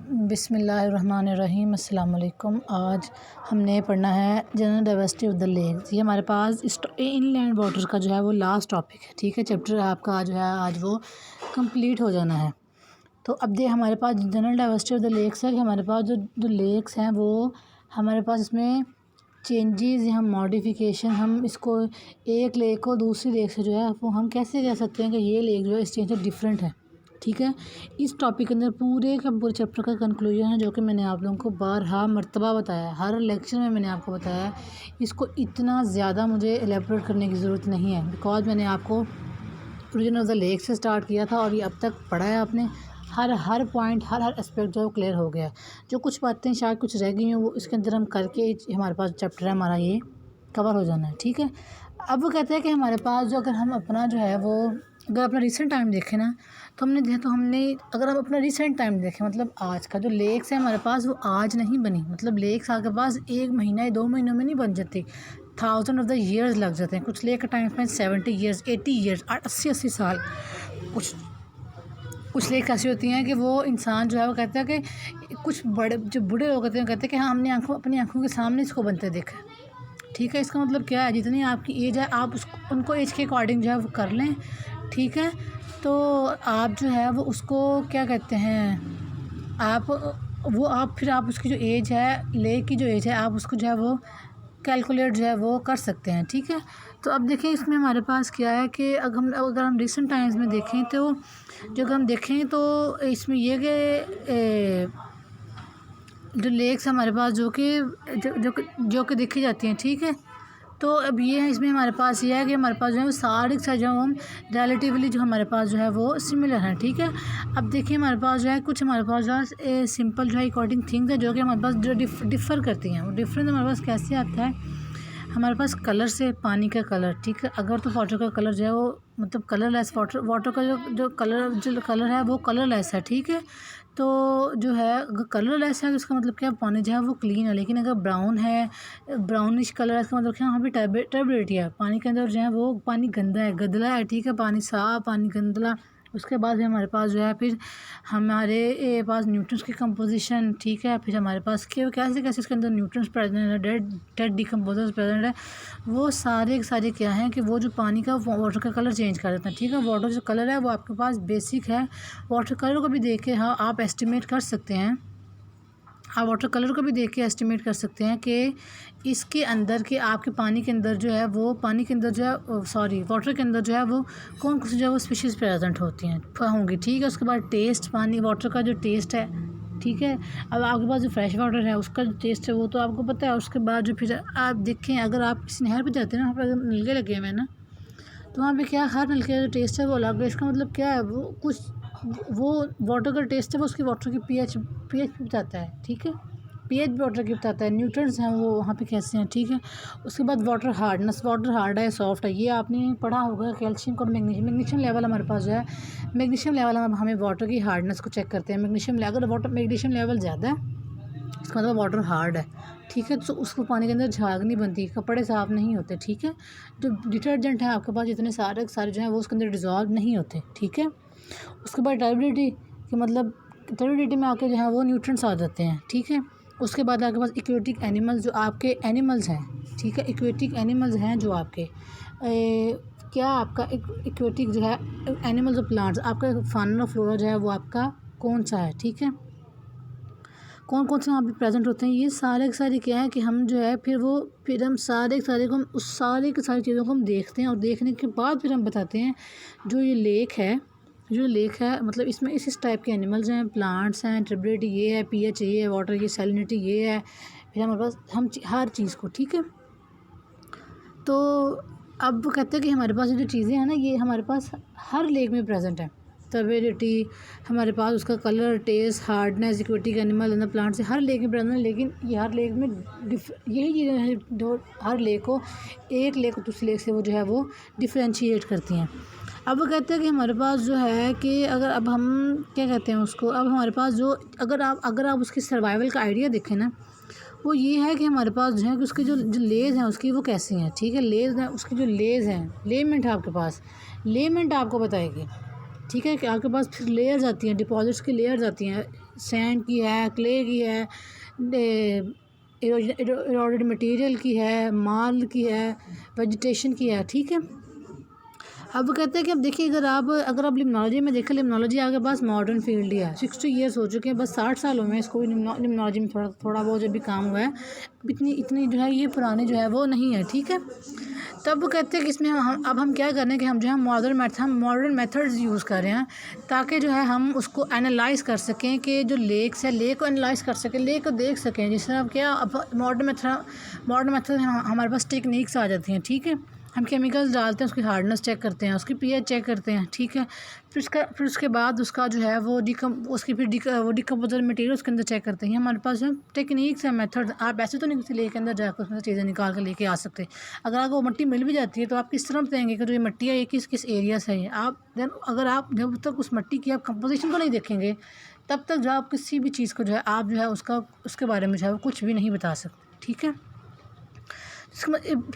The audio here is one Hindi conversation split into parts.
बिस्मिल्लाहिर्रहमानिर्रहीम। अस्सलाम वालेकुम। आज हमने पढ़ना है general diversity of the lakes. ये हमारे पास इनलैंड वाटर का जो है वो लास्ट टॉपिक है, ठीक है। चैप्टर आपका जो है आज वो कंप्लीट हो जाना है। तो अब दे हमारे पास general diversity of the lakes है कि हमारे पास जो लेक्स हैं वो हमारे पास इसमें चेंजेस या मॉडिफिकेशन, हम इसको एक लेक को दूसरी लेक से जो है वो हम कैसे कह सकते हैं कि ये लेक जो है इस चेंज से डिफरेंट है, ठीक है। इस टॉपिक के अंदर पूरे का पूरे चैप्टर का कंक्लूजन है, जो कि मैंने आप लोगों को बारहा मर्तबा बताया है, हर लेक्चर में मैंने आपको बताया है। इसको इतना ज़्यादा मुझे एलेबोरेट करने की ज़रूरत नहीं है, बिकॉज मैंने आपको ओरिजिन ऑफ द लेक से स्टार्ट किया था और ये अब तक पढ़ा है आपने। हर पॉइंट हर एस्पेक्ट जो है वो क्लियर हो गया। जो कुछ बातें शायद कुछ रह गई हैं वो इसके अंदर हम करके हमारे पास चैप्टर है हमारा ये कवर हो जाना है, ठीक है। अब वो कहते हैं कि हमारे पास जो अगर हम अपना जो है वो अगर अपना रिसेंट टाइम देखें ना, तो हमने अगर हम अपना रिसेंट टाइम देखें, मतलब आज का जो लेक्स है हमारे पास वो आज नहीं बनी। मतलब लेक्स आपके पास 1 महीना या 2 महीनों में नहीं बन जाती, 1000 ऑफ द ईयर्स लग जाते हैं। कुछ लेक का टाइम स्पेन 70 ईयर्स, 80 ईयर्स, 80 साल। कुछ लेक ऐसी होती हैं कि वो इंसान जो है वो कहता है कि कुछ बड़े जो बूढ़े लोग होते हैं कहते हैं कि हाँ हमने अपनी आँखों के सामने इसको बनते देखा, ठीक है। इसका मतलब क्या है, जितनी आपकी एज है आप उनको एज के अकॉर्डिंग जो है वो कर लें, ठीक है। तो आप जो है वो उसको क्या कहते हैं, आप फिर आप उसकी जो एज है, लेक की जो एज है, आप उसको जो है वो कैलकुलेट जो है वो कर सकते हैं, ठीक है। तो अब देखें इसमें हमारे पास क्या है कि अगर हम रिसेंट टाइम्स में देखें तो जो अगर हम देखें तो इसमें ये कि जो लेक्स हमारे पास जो कि देखी जाती हैं, ठीक है। तो अब ये है, इसमें हमारे पास ये है कि हमारे पास जो है वो सारे के सारे जो हम रिलेटिवली जो हमारे पास जो है वो सिमिलर हैं, ठीक है। अब देखिए हमारे पास जो है कुछ हमारे पास जो है सिंपल जो है अकॉर्डिंग थिंग्स है जो कि हमारे पास जो डिफ़र करती हैं। वो डिफरेंस हमारे पास कैसे आता है, हमारे पास कलर से, पानी का कलर, ठीक है। अगर तो वाटर का कलर जो है वो मतलब कलरलेस, वाटर का जो कलर है वो कलरलेस है, ठीक है। तो जो है अगर कलरलेस है तो इसका मतलब क्या है, पानी जो है वो क्लीन है। लेकिन अगर ब्राउन है, ब्राउनिश कलर है, इसका मतलब क्या है, वहाँ पे टर्बिडिटी है, पानी के अंदर जो है वो पानी गंदा है, गंदला है, ठीक है। पानी साफ, पानी गंदला। उसके बाद भी हमारे पास जो है फिर हमारे पास न्यूट्रंस की कंपोजिशन, ठीक है। फिर हमारे पास कैसे कैसे इसके अंदर न्यूट्रंस प्रेजेंट है, डेड डिकम्पोजर्स प्रेजेंट है। वो सारे के सारे क्या हैं कि वो जो पानी का वाटर का कलर चेंज कर देते हैं, ठीक है। वाटर जो कलर है वो आपके पास बेसिक है। वाटर कलर को भी देख के हाँ आप एस्टिमेट कर सकते हैं, आप वाटर कलर को भी देख के एस्टिमेट कर सकते हैं कि इसके अंदर के आपके पानी के अंदर जो है वो वाटर के अंदर जो है वो कौन कौन सी जो है वो स्पीशीज़ प्रेजेंट होंगी, ठीक है। उसके बाद टेस्ट, पानी वाटर का जो टेस्ट है, ठीक है। अब आपके पास जो फ्रेश वाटर है उसका जो टेस्ट है वो तो आपको पता है। उसके बाद जो फिर आप देखें, अगर आप किसी नहर पर जाते हैं ना, वहाँ पर नलके लगे हुए हैं ना, तो वहाँ पर क्या हर नलके का जो टेस्ट है वो अलग है। इसका मतलब क्या है, वो वाटर का टेस्ट है वो उसकी वाटर की पीएच भी बताता है, ठीक है। पीएच भी वाटर की बताता है, न्यूट्रिएंट्स हैं वो वहाँ पे कैसे हैं, ठीक है। उसके बाद वाटर हार्डनेस, वाटर हार्ड है सॉफ्ट है, ये आपने पढ़ा होगा। कैल्शियम और मैग्नीशियम लेवल हमारे पास जो है, मैग्नीशियम लेवल हमें वाटर की हार्डनेस को चेक करते हैं। अगर मैग्नीशियम लेवल ज़्यादा है इसका मतलब वाटर हार्ड है, ठीक है। तो उसको पानी के अंदर झाग नहीं बनती, कपड़े साफ़ नहीं होते, ठीक है। जो डिटर्जेंट है आपके पास जितने सारे जो हैं वो उसके अंदर डिज़ोल्व नहीं होते, ठीक है। उसके बाद टर्बिडिटी कि मतलब टर्बिडिटी में आके जो है वो न्यूट्रिएंट्स आ जाते हैं, ठीक है। उसके बाद आपके पास एक्वेटिक एनिमल्स, जो आपके एनिमल्स हैं, ठीक है। एक्वेटिक एनिमल्स हैं जो आपके क्या आपका एक्वेटिक जो है एनिमल्स और प्लांट्स, आपका फाउना फ्लोरा जो है वो आपका कौन सा है, ठीक है। कौन कौन से वहाँ पे प्रेजेंट होते हैं, ये सारे के सारे क्या है कि हम जो है फिर हम सारे के सारे को हम उस सारे की सारी चीज़ों को हम देखते हैं, और देखने के बाद फिर हम बताते हैं जो लेक है मतलब इसमें इस टाइप के एनिमल्स हैं, प्लांट्स हैं, ट्रिब्यूटरी ये है, पीएच ये है, वाटर ये, सैलिनिटी ये है। फिर हमारे पास हम हर चीज़ को, ठीक है। तो अब वो कहते हैं कि हमारे पास जो चीज़ें हैं ना ये हमारे पास हर लेक में प्रेजेंट है। टर्बिडिटी हमारे पास, उसका colour, taste, hardness, aquatic animal and plant से हर लेक में प्रेजेंट है। लेकिन ये हर लेक में यही चीज़ें हैं जो हर लेक को एक लेक दूसरे लेक से वो जो है वो डिफ्रेंशिएट करती हैं। अब वो कहते हैं कि हमारे पास जो है कि अगर अब हम क्या कहते हैं उसको, अब हमारे पास जो अगर आप उसकी सर्वाइवल का आइडिया देखें ना, वो ये है कि हमारे पास जो है कि उसकी जो लेज़ हैं उसकी वो कैसी हैं, ठीक है। लेज़ हैं उसकी जो लेज़ हैं, लेमेंट है आपके पास, लेमेंट आपको बताएगी, ठीक है, कि आपके पास फिर लेयर्स आती हैं, डिपॉजिट्स की लेयर्स आती हैं, सैंड की है, क्ले की है, इरोडेड मटेरियल की है, माल की है, वेजिटेशन की है। ठीक है, अब वो कहते हैं कि अब देखिए अगर आप लिम्नोलॉजी में देखें, लिम्नोलॉजी आपके पास मॉडर्न फील्ड ही है, 60 ईयर्स हो चुके हैं, बस 60 साल हुए हैं इसको लिम्नोलॉजी में थोड़ा बहुत जब भी काम हुआ है, इतनी जो है ये पुरानी जो है वो नहीं है। ठीक है, तब वो कहते हैं कि इसमें हम क्या कर रहे हैं कि हम जो है मॉडर्न मेथड्स यूज़ कर रहे हैं, ताकि जो है हम उसको एनालाइज़ कर सकें, कि जो लेक्स है, लेक को एनालाइज़ कर सकें, लेक को देख सकें। जिस तरह क्या अब मॉडर्न मेथड हमारे पास टेक्निक्स आ जाती हैं। ठीक है, हम केमिकल्स डालते हैं, उसकी हार्डनेस चेक करते हैं, उसकी पीएच चेक करते हैं। ठीक है, फिर उसके बाद उसका जो है वो डिकम्पोजर मटेरियल उसके अंदर चेक करते हैं। हमारे पास जो टेक्निक्स हैं, मेथड, आप ऐसे तो नहीं किसी लेक के अंदर जाकर उसमें से चीज़ें निकाल कर लेके आ सकते। अगर आपको वो मिट्टी मिल भी जाती है तो आप किस तरह बताएंगे कि जो ये मिट्टी है ये किस एरिया से है। अगर आप जब तक उस मिट्टी की आप कंपोजिशन को नहीं देखेंगे, तब तक जो आप किसी भी चीज़ को जो है आप जो है उसके बारे में जो है वो कुछ भी नहीं बता सकते। ठीक है,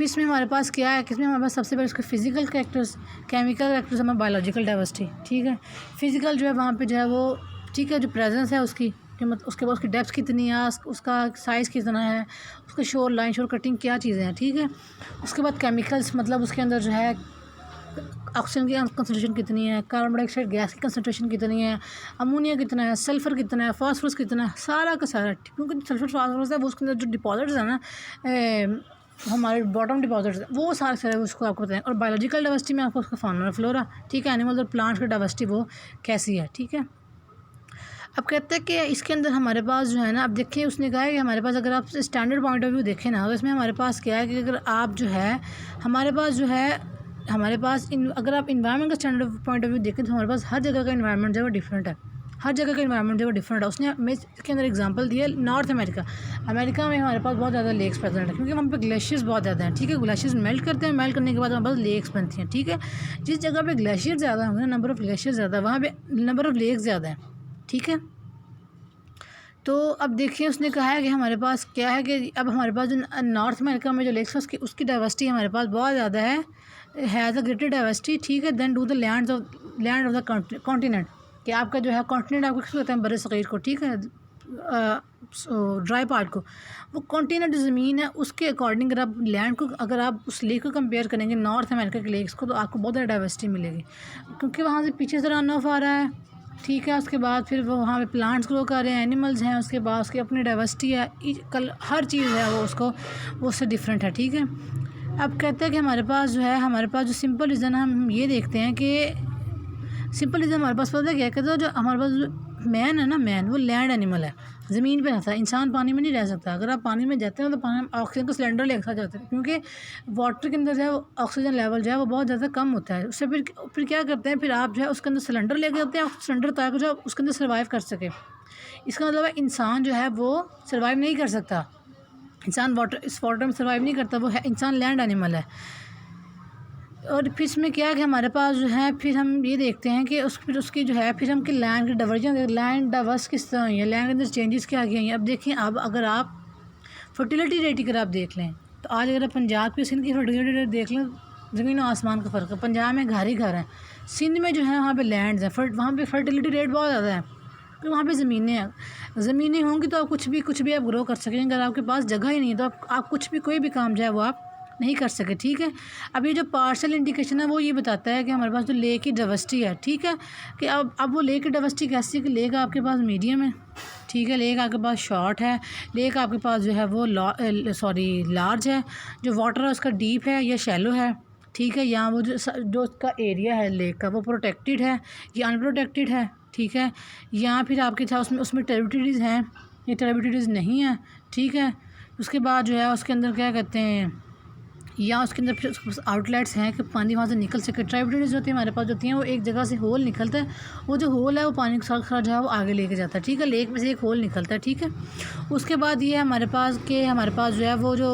इसमें हमारे पास क्या है कि इसमें हमारे पास सबसे पहले उसके फिज़िकल कैरेक्टर्स, केमिकल कैरेक्टर्स, हमारे बायोलॉजिकल डाइवर्सिटी। ठीक है, फिज़िकल जो है वहाँ पे जो है वो, ठीक है, जो प्रेजेंस है उसकी, कि मतलब उसके बाद उसकी डेप्थ कितनी है, उसका साइज़ कितना है, उसका शोर कटिंग क्या चीज़ें हैं। ठीक है, उसके बाद केमिकल्स, मतलब उसके अंदर जो है ऑक्सीजन की कंसनट्रेशन कितनी है, कार्बन डाइऑक्साइड गैस की कंसनट्रेशन कितनी है, अमोनिया कितना है, सल्फ़र कितना है, फास्फोरस कितना है, सारा का सारा। क्योंकि सल्फ़र फास्फोरस है वो उसके अंदर जो डिपॉजिट्स है ना, हमारे बॉटम डिपॉजिट्स, वो सारे उसको आपको बताएं। और बायोलॉजिकल डाइवर्सिटी में आपको उसका फाउना फ्लोरा, ठीक है, एनिमल्स और प्लांट्स की डाइवर्सिटी वो कैसी है। ठीक है, अब कहते हैं कि इसके अंदर हमारे पास जो है ना, अब देखिए उसने कहा है कि हमारे पास अगर आप स्टैंडर्ड पॉइंट ऑफ व्यू देखें ना, तो इसमें हमारे पास क्या है कि अगर आप जो है हमारे पास अगर आप इन्वायरमेंट का स्टैंडर्ड पॉइंट ऑफ व्यू देखें तो हमारे पास हर जगह का इन्वायरमेंट जो है वो डिफरेंट है। हर जगह का इन्वायरमेंट जो है डिफरेंट है। उसने मैं इसके अंदर एग्जांपल दिया नॉर्थ अमेरिका में हमारे पास बहुत ज़्यादा लेक्स प्रेजेंट है, क्योंकि वहाँ पे ग्लेशियर्स बहुत ज़्यादा हैं। ठीक है, ग्लेशियर्स मेल्ट करते हैं, मेल्ट करने के बाद हमारे पास लेक्स बनती हैं। ठीक है, जिस जगह पे ग्लेशियर ज़्यादा होंगे, नंबर ऑफ़ ग्लेशियर ज़्यादा, वहाँ पे नंबर ऑफ़ लेक्स ज़्यादा है। ठीक है, तो अब देखिए उसने कहा है कि हमारे पास क्या है कि अब हमारे पास जो नॉर्थ अमेरिका में जो लेक्स है उसकी डाइवर्सिटी हमारे पास बहुत ज़्यादा हैज़ अ ग्रेटर डाइवर्सिटी। ठीक है, then do the land of the continent, कि आपका जो है कॉन्टिनेंट आपको किसको कहते हैं, बड़े सग़ीर को। ठीक है, ड्राई पार्ट को, वो कॉन्टिनेंट ज़मीन है, उसके अकॉर्डिंग अगर आप लैंड को, अगर आप उस लेक को कंपेयर करेंगे नॉर्थ अमेरिका के लेक्स को, तो आपको बहुत ज़्यादा डाइवर्सिटी मिलेगी, क्योंकि वहाँ से पीछे से रन ऑफ आ रहा है। ठीक है, उसके बाद फिर वो वहाँ पे प्लांट्स ग्रो कर रहे हैं, एनिमल्स हैं, उसके बाद उसकी अपनी डाइवर्सिटी है, हर चीज़ है वो उससे डिफरेंट है। ठीक है, अब कहते हैं कि हमारे पास जो सिंपल रीज़न हम ये देखते हैं कि सिंपल रीज़न हमारे पास पता है क्या कहते हैं, जो हमारे पास मैन है ना, मैन वो लैंड एनिमल है, ज़मीन पे रहता है। इंसान पानी में नहीं रह सकता। अगर आप पानी में जाते हैं तो पानी ऑक्सीजन का सिलेंडर लेकर जाते हैं, क्योंकि वाटर के अंदर जो है ऑक्सीजन लेवल जो है वो बहुत ज़्यादा कम होता है। उससे फिर क्या करते हैं, फिर आप जो है उसके अंदर सिलेंडर लेके जाते हैं, सिलेंडर ताकि जो उसके अंदर सर्वाइव कर सके। इसका मतलब है इंसान जो है वो सर्वाइव नहीं कर सकता, इंसान इस वाटर में सर्वाइव नहीं करता, वो है इंसान लैंड एनिमल है। और फिर इसमें क्या है कि हमारे पास जो है फिर हम ये देखते हैं कि उसकी जो है फिर हम कि लैंड की डाइवर्जन, लैंड डाइवर्स किस तरह हुई है, लैंड के अंदर चेंजेस क्या किए हैं। अब देखिए, अब अगर आप फर्टिलिटी रेट अगर आप देख लें, तो आज अगर आप पंजाब की सिंध की फर्टिलिटी रेट देख लें, ज़मीन और आसमान का फ़र्क है। पंजाब में घर ही घर हैं, सिंध में जो है वहाँ पे लैंड्स हैं, वहाँ पे फर्टिलिटी रेट बहुत ज़्यादा है, क्योंकि वहाँ पे ज़मीनें होंगी तो आप कुछ भी आप ग्रो कर सकेंगे। अगर आपके पास जगह ही नहीं है तो आप कुछ भी कोई भी काम जो है वो आप नहीं कर सके। ठीक है, अब ये जो पार्शल इंडिकेशन है वो ये बताता है कि हमारे पास जो लेक की डाइवर्सिटी है, ठीक है, कि अब वो लेक की डाइवर्सिटी कैसी है कि लेक आपके पास मीडियम है, ठीक है, लेक आपके पास शॉर्ट है, लेक आपके पास जो है वो लार्ज है, जो वाटर है उसका डीप है या शैलो है, ठीक है, यहाँ वो जो उसका एरिया है लेक का वो प्रोटेक्टेड है या अनप्रोटेक्टेड है, ठीक है, यहाँ फिर आपके साथ उसमें टेरिटरीज़ हैं या टेरिटरीज़ नहीं है, ठीक है। उसके बाद जो है उसके अंदर क्या कहते हैं, या उसके अंदर फिर आउटलेट्स हैं कि पानी वहाँ से निकल सके। ट्राइब्यूटरीज होती है हमारे पास होती हैं, वो एक जगह से होल निकलता है, वो जो होल है वो पानी के साथ जो है वो आगे लेके जाता है, ठीक है, लेक में से एक होल निकलता है, ठीक है। उसके बाद ये हमारे पास जो है वो जो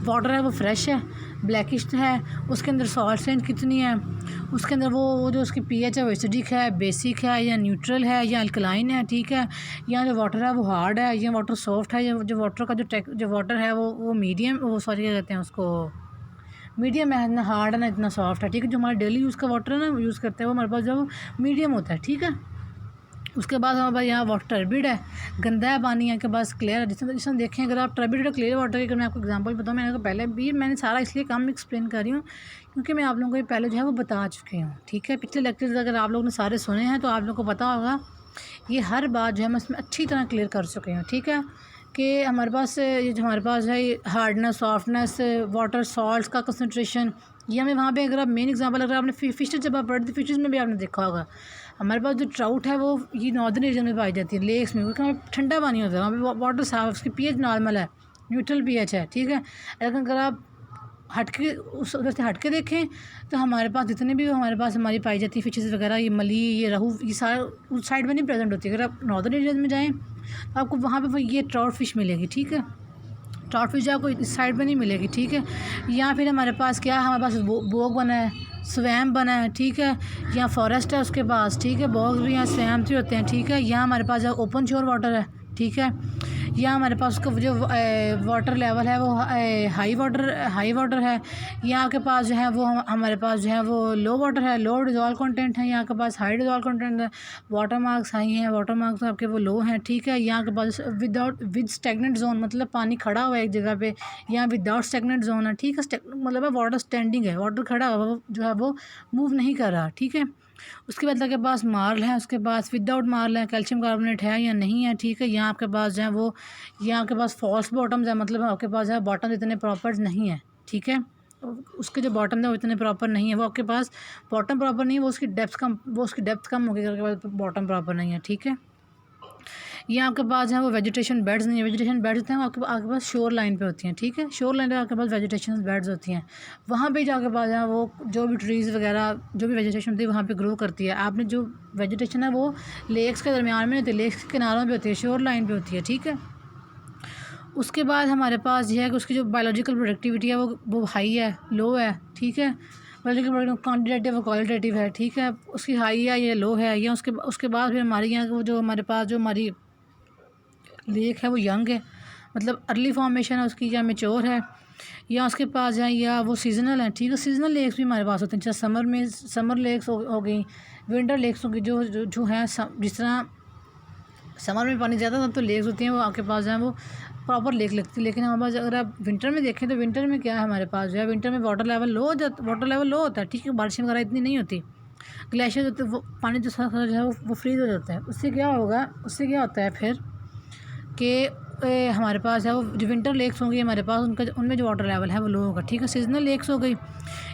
वाटर है वो फ्रेश है, ब्लैकिश है, उसके अंदर सॉल्ट स्ट्रेंथ कितनी है, उसके अंदर वो जो उसकी पीएच है वो एसिडिक है, बेसिक है या न्यूट्रल है या अल्कलाइन है, ठीक है। या जो वाटर है वो हार्ड है या वाटर सॉफ्ट है, या जो वाटर का जो वाटर है वो मीडियम, वो सॉरी क्या कहते हैं उसको, मीडियम है, ना हार्ड है ना इतना सॉफ्ट है, ठीक है। जो हमारा डेली यूज़ का वाटर है ना यूज़ करते हैं वो हमारे पास जो है वो मीडियम होता है, ठीक है। उसके बाद हमारे पास यहाँ वाटर टर्बिड है, गंदा है पानी, यहाँ के पास क्लियर है। जिसमें देखें अगर आप टर्बिड और क्लियर वाटर की अगर मैं आपको एग्जांपल बताऊँ, मैंने आपको पहले भी मैंने सारा इसलिए कम एक्सप्लेन कर रही हूँ क्योंकि मैं आप लोगों को ये पहले जो है वो बता चुकी हूँ, ठीक है। पिछले लेक्चर्स अगर आप लोगों ने सारे सुने हैं तो आप लोगों को पता होगा, ये हर बात जो है मैं इसमें अच्छी तरह क्लियर कर चुकी हूँ, ठीक है। कि हमारे पास ये जो हमारे पास है हार्डनेस, सॉफ्टनेस, वाटर सॉल्ट्स का कंसनट्रेशन, ये हमें वहाँ पे अगर आप मेन एग्जांपल अगर आपने फिशेज जब आप पढ़ते फिशेज में भी आपने देखा होगा, हमारे पास जो ट्राउट है वो ये नॉर्दर्न रीजन में पाई जाती है, लेक्स में, क्योंकि वहाँ पे ठंडा पानी होता है, वहाँ पे वाटर साफ, उसकी पीएच नॉर्मल है, न्यूट्रल पीएच है, ठीक है। लेकिन अगर आप हटके उस उधर से हटके देखें तो हमारे पास जितने भी हमारे पास हमारी पाई जाती है फिशेस वगैरह, ये मली, ये रहू, ये सारा उस साइड में नहीं प्रेजेंट होती। अगर आप नॉर्दर्न एरियाज में जाएँ तो आपको वहाँ पे ये ट्राउट फिश मिलेगी, ठीक है। ट्राउट फिश आपको इस साइड में नहीं मिलेगी, ठीक है। या फिर हमारे पास क्या है, हमारे पास बोग बना है, स्वैम बना है, ठीक है। यहाँ फॉरेस्ट है उसके पास, ठीक है। बॉग्स भी यहाँ स्वैम भी होते हैं, ठीक है। यहाँ हमारे पास ओपन शोर वाटर है, ठीक है। यहाँ हमारे पास उसका जो वाटर लेवल है वो हाई वाटर है। यहाँ के पास जो है वो हमारे पास जो है वो लो वाटर है, लो डिजॉल्व कंटेंट है। यहाँ के पास हाई डिजॉल्व कंटेंट है, वाटर मार्क्स हाई हैं, वाटर मार्क्स आपके वो लो हैं, ठीक है। यहाँ के पास विद स्टेगनेंट जोन, मतलब पानी खड़ा हुआ है एक जगह पे, यहाँ विदाउट स्टेगनेंट जोन है, ठीक है। मतलब वाटर स्टैंडिंग है, वाटर खड़ा हुआ जो है वो मूव नहीं कर रहा, ठीक है। उसके बाद आपके पास मार्ल है, उसके पास विदाउट मार्ल है, कैल्शियम कार्बोनेट है या नहीं है, ठीक है। यहाँ आपके पास जो है वो यहाँ आपके पास फॉल्स बॉटम्स है, मतलब आपके पास जो है बॉटम इतने प्रॉपर नहीं है, ठीक है। उसके जो बॉटम है वो इतने प्रॉपर नहीं है, वो आपके पास बॉटम प्रॉपर नहीं है, वो उसकी डेप्थ कम होगी अगर बॉटम प्रॉपर नहीं है, ठीक है। ये आपके पास है वो वेजिटेशन बेड्स नहीं है, वेजिटेशन बेड्स होते हैं वो आपके पास शोर लाइन पे होती हैं, ठीक है। शोर लाइन पे आपके पास वेजिटेशन बेड्स होती हैं, वहाँ पे जाके पास है वो जो भी ट्रीज़ वगैरह जो भी वेजिटेशन होती है वहाँ पे ग्रो करती है। आपने जो वेजिटेशन है वो लेक्स के दरमियान में होती है, लेक्स के किनारों पे होती है, शोर लाइन पे होती है, ठीक है। उसके बाद हमारे पास ये है कि उसकी जो बायोलॉजिकल प्रोडक्टिविटी है वो हाई है, लो है, ठीक है। बायोलॉजिकल क्वान्टिटेटिव और क्वालिटेटिव है, ठीक है। उसकी हाई है या लो है, या उसके बाद फिर हमारे यहाँ वो जो हमारे पास जो हमारी लेक है वो यंग है, मतलब अर्ली फॉर्मेशन है उसकी, या मेच्योर है, या उसके पास है या वो सीजनल है, ठीक है। सीजनल लेक्स भी हमारे पास होते हैं, जैसे समर में समर लेक्स हो गई, विंटर लेक्स हो गई, जो हैं जिस तरह समर में पानी ज़्यादा था तो लेक्स होती हैं वो आपके पास जो है वो प्रॉपर लेक लगती है। लेकिन हमारे पास अगर आप विंटर में देखें तो विंटर में क्या है, हमारे पास जो है विंटर में वाटर लेवल लो होता है, ठीक है। बारिश वगैरह इतनी नहीं होती, ग्लेशियर होते वो पानी जो सारा जो है वो फ्रीज हो जाता है। उससे क्या होता है फिर कि हमारे पास है वो जो विंटर लेक्स होंगी हमारे पास उनमें जो वाटर लेवल है वो लो होगा, ठीक है। सीजनल लेक्स हो गई,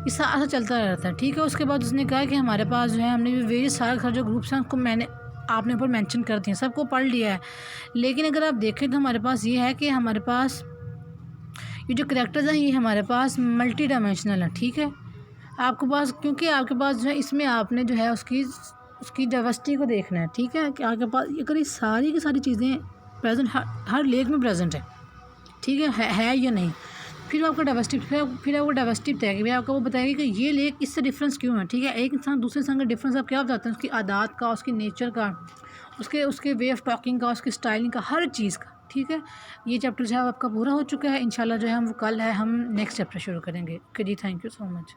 इससे ऐसा चलता रहता है, ठीक है। उसके बाद उसने कहा कि हमारे पास जो है हमने जो वेरियस सारे जो ग्रुप्स हैं उनको मैंने आपने ऊपर मेंशन कर दिए, सबको पढ़ लिया है। लेकिन अगर आप देखें तो हमारे पास ये है कि हमारे पास ये जो करैक्टर्स हैं ये हमारे पास मल्टी डायमेंशनल है, ठीक है। आपके पास क्योंकि आपके पास जो है इसमें आपने जो है उसकी डाइवर्सिटी को देखना है, ठीक है। कि आपके पास अगर ये सारी की सारी चीज़ें प्रेजेंट हर लेक में प्रेजेंट है, ठीक है या नहीं, फिर आपका डाइवर्सिटी फिर आपको डाइवर्सिटी बताएगी, फिर आपको वो बताएगी कि ये लेक इससे डिफरेंस क्यों है, ठीक है। एक इंसान दूसरे इंसान का डिफरेंस आप क्या बताते हैं, उसकी आदत का, उसकी नेचर का, उसके वे ऑफ टॉकिंग का, उसकी स्टाइलिंग का, हर चीज़ का, ठीक है। ये चैप्टर जो है आपका पूरा हो चुका है। इंशाल्लाह जो है हम कल है हम नेक्स्ट चैप्टर शुरू करेंगे। ओके जी, थैंक यू सो मच।